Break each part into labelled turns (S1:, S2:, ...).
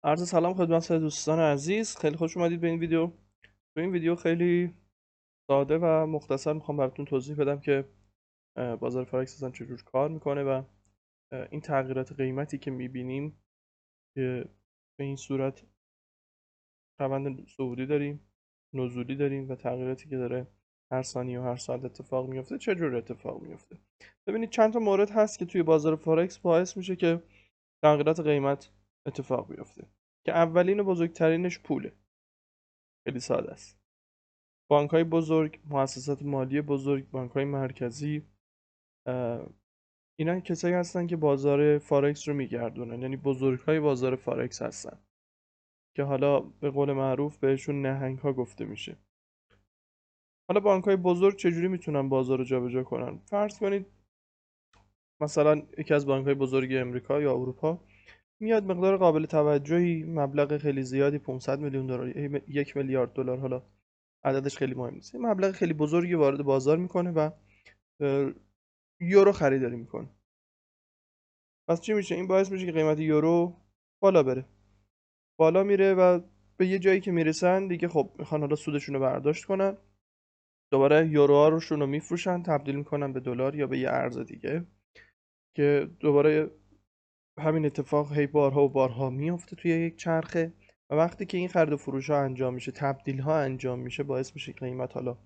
S1: عرض سلام خدمت دوستان عزیز، خیلی خوش اومدید به این ویدیو. تو این ویدیو خیلی ساده و مختصر میخوام براتون توضیح بدم که بازار فارکس اصلا چجور کار میکنه و این تغییرات قیمتی که میبینیم که به این صورت روند صعودی داریم، نزولی داریم و تغییراتی که داره هر ثانیه و هر ساعت اتفاق میفته چجور اتفاق میفته. ببینید چند تا مورد هست که توی بازار فارکس باعث میشه که تغییرات قیمت اتفاق بیفته که اولین و بزرگترینش پوله. خیلی ساده است. بانک‌های بزرگ، مؤسسات مالی بزرگ، بانک‌های مرکزی، اینا کسایی هستن که بازار فارکس رو میگردونن، یعنی بزرگ‌های بازار فارکس هستن که حالا به قول معروف بهشون نهنگ‌ها گفته میشه. حالا بانک‌های بزرگ چجوری میتونن بازار رو جابجا کنن؟ فرض کنید مثلا یکی از بانک‌های بزرگ امریکا یا اروپا میاد مقدار قابل توجهی، مبلغ خیلی زیادی، 500 میلیون دلار، 1 میلیارد دلار، حالا عددش خیلی مهم نیست، یه مبلغ خیلی بزرگی وارد بازار میکنه و یورو خریداری میکنه. پس چی میشه؟ این باعث میشه که قیمت یورو بالا بره، بالا میره و به یه جایی که میرسن دیگه خب میخوان حالا سودشون رو برداشت کنن، دوباره یوروها روشون رو میفروشن، تبدیل میکنن به دلار یا به یه ارز دیگه که دوباره همین اتفاق هی بارها و بارها میفته توی یک چرخه. و وقتی که این خرید و فروش ها انجام میشه، تبدیل ها انجام میشه، باعث میشه قیمت حالا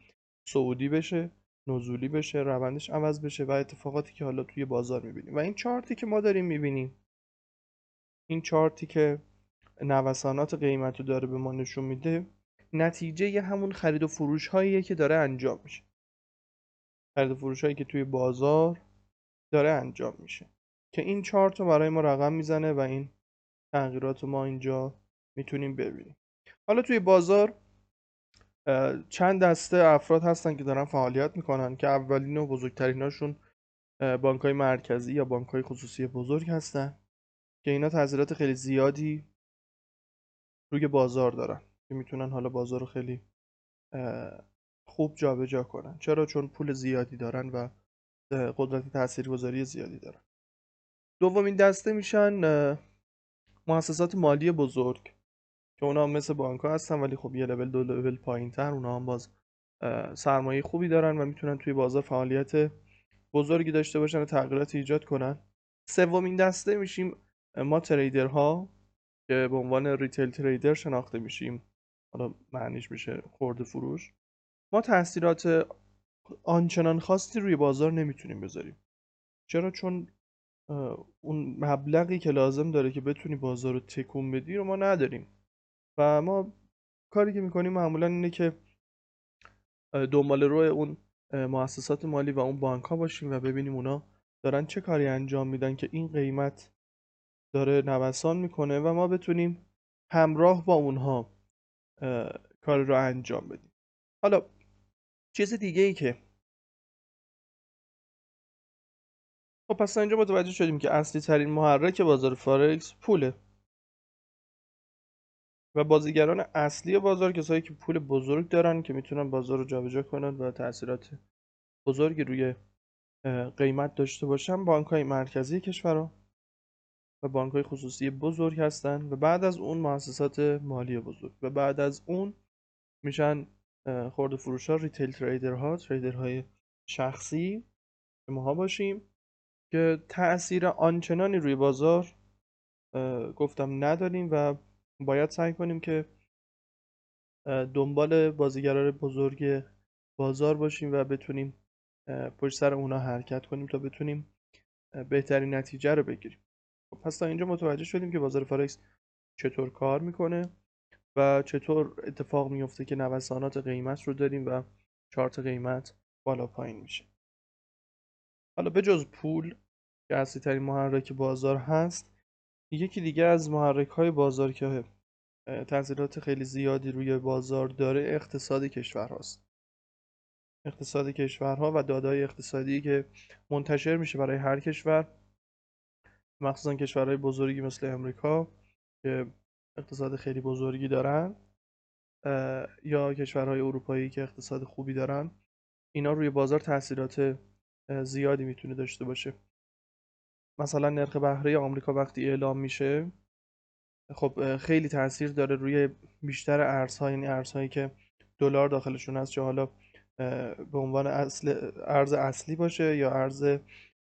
S1: صعودی بشه، نزولی بشه، روندش عوض بشه و اتفاقاتی که حالا توی بازار میبینیم. و این چارتی که ما داریم میبینیم، این چارتی که نوسانات قیمت رو داره به ما نشون میده، نتیجه ی همون خرید و فروش هاییه که داره انجام میشه، خرید و فروش هایی که توی بازار داره انجام میشه که این چارت رو برای ما رقم میزنه و این تغییرات رو ما اینجا میتونیم ببینیم. حالا توی بازار چند دسته افراد هستن که دارن فعالیت میکنن که اولین و بزرگتریناشون بانک های مرکزی یا بانک های خصوصی بزرگ هستن که اینا تاثیرات خیلی زیادی روی بازار دارن که میتونن حالا بازار رو خیلی خوب جابجا کنن. چرا؟ چون پول زیادی دارن و قدرت تاثیرگذاری زیادی دارن. دومین دسته میشن مؤسسات مالی بزرگ که اونا هم مثل بانک ها هستن ولی خب یه لول، دو لول پایین تر، اونا هم باز سرمایه خوبی دارن و میتونن توی بازار فعالیت بزرگی داشته باشن و تغییراتی ایجاد کنن. سومین دسته میشیم ما تریدرها که به عنوان ریتیل تریدر شناخته میشیم، حالا معنیش میشه خرده فروش. ما تاثیرات آنچنان خاصی روی بازار نمیتونیم بذاریم. چرا؟ چون اون مبلغی که لازم داره که بتونی بازار رو تکون بدی رو ما نداریم و ما کاری که میکنیم معمولا اینه که دنبال روی اون مؤسسات مالی و اون بانک ها باشیم و ببینیم اونا دارن چه کاری انجام میدن که این قیمت داره نوسان میکنه و ما بتونیم همراه با اونها کار رو انجام بدیم. حالا چیز دیگه ای که خب پس تا اینجا متوجه شدیم که اصلی ترین محرک بازار فارکس پوله و بازیگران اصلی بازار کسایی که پول بزرگ دارن که میتونن بازار رو جابجا کنن و تاثیرات بزرگی روی قیمت داشته باشن. بانک‌های مرکزی کشورها و بانک‌های خصوصی بزرگ هستن و بعد از اون مؤسسات مالی بزرگ و بعد از اون میشن خرده فروش‌ها، ریتیل تریدرها، تریدرهای شخصی که ماها باشیم که تأثیر آنچنانی روی بازار گفتم نداریم و باید سعی کنیم که دنبال بازیگران بزرگ بازار باشیم و بتونیم پشت سر اونا حرکت کنیم تا بتونیم بهترین نتیجه رو بگیریم. خب پس تا اینجا متوجه شدیم که بازار فارکس چطور کار میکنه و چطور اتفاق میفته که نوسانات قیمت رو داریم و چارت قیمت بالا پایین میشه. حالا به جز پول که اصلی ترین محرک بازار هست، یکی دیگه از محرک های بازار که تاثیرات خیلی زیادی روی بازار داره اقتصاد کشور هاست. اقتصاد کشورها و داده‌های اقتصادی که منتشر میشه برای هر کشور، مخصوصا کشورهای بزرگی مثل امریکا که اقتصاد خیلی بزرگی دارن یا کشورهای اروپایی که اقتصاد خوبی دارن، اینا روی بازار تاثیرات زیادی میتونه داشته باشه. مثلا نرخ بهره آمریکا وقتی اعلام میشه خب خیلی تاثیر داره روی بیشتر ارزها، یعنی ارزهایی که دلار داخلشون هست، چه حالا به عنوان ارز اصلی باشه یا ارز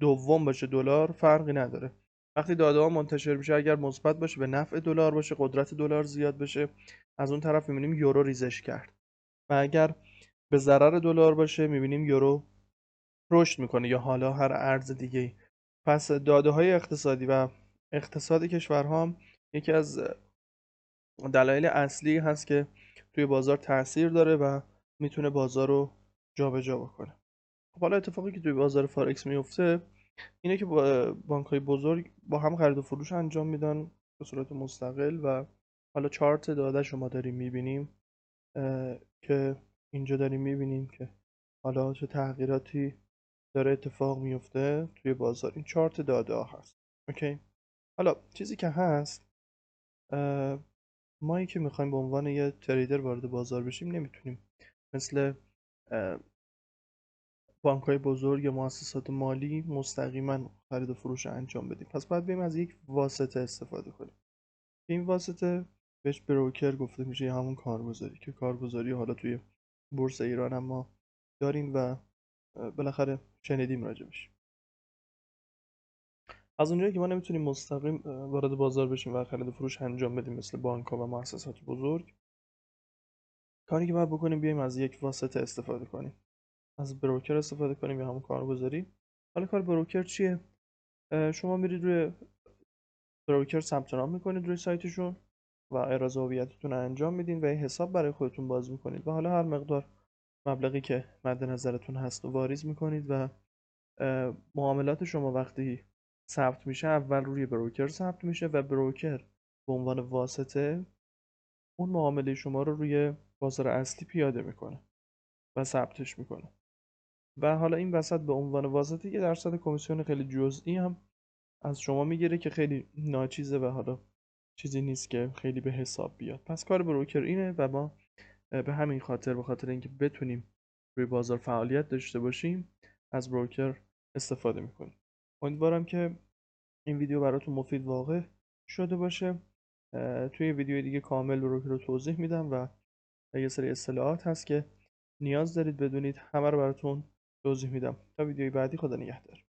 S1: دوم باشه، دلار فرقی نداره. وقتی داده ها منتشر میشه، اگر مثبت باشه به نفع دلار باشه، قدرت دلار زیاد بشه، از اون طرف میبینیم یورو ریزش کرد. و اگر به ضرر دلار باشه، میبینیم یورو رشد میکنه یا حالا هر ارز دیگه. پس داده های اقتصادی و اقتصاد کشورها هم یکی از دلایل اصلی هست که توی بازار تاثیر داره و میتونه بازار رو جابجا بکنه. خب حالا اتفاقی که توی بازار فارکس میفته اینه که بانک های بزرگ با هم خرید و فروش انجام میدن به صورت مستقل. و حالا چارت داده شما داریم میبینیم که اینجا داریم میبینیم که حالا چه تغییراتی داره اتفاق میفته توی بازار. این چارت داده ها هست. اوکی. حالا چیزی که هست، مایی که میخوایم به عنوان یه تریدر وارد بازار بشیم، نمیتونیم مثل بانک های بزرگ یا مؤسسات مالی مستقیما خرید و فروش انجام بدیم. پس باید بریم از یک واسطه استفاده کنیم. این واسطه بهش بروکر گفته میشه یا همون کارگزاری، که کارگزاری حالا توی بورس ایران هم ما داریم و بالاخره شنیدیم راجبش. از اونجایی که ما نمیتونیم مستقیم وارد بازار بشیم و خرید و فروش انجام بدیم مثل بانک ها و مؤسسات بزرگ، کاری که باید بکنیم بیایم از یک واسطه استفاده کنیم، از بروکر استفاده کنیم یا همون کارگزاری. حالا کار بروکر چیه؟ شما میرید روی بروکر ثبت نام میکنید روی سایتشون و اعراض هویتتون رو انجام میدین و یه حساب برای خودتون باز میکنید و حالا هر مقدار مبلغی که مد نظرتون هست رو واریز میکنید و معاملات شما وقتی ثبت میشه، اول روی بروکر ثبت میشه و بروکر به عنوان واسطه اون معامله شما رو روی بازار اصلی پیاده میکنه و ثبتش میکنه. و حالا این وسط به عنوان واسطه یه درصد کمیسیون خیلی جزئی هم از شما میگیره که خیلی ناچیزه و حالا چیزی نیست که خیلی به حساب بیاد. پس کار بروکر اینه و ما به همین خاطر، به خاطر اینکه بتونیم روی بازار فعالیت داشته باشیم، از بروکر استفاده میکنیم. امیدوارم که این ویدیو براتون مفید واقع شده باشه. توی ویدیو دیگه کامل بروکر رو توضیح میدم و یه سری اصطلاحات هست که نیاز دارید بدونید، همه رو براتون توضیح میدم. تا ویدیوی بعدی، خدا نگهدار.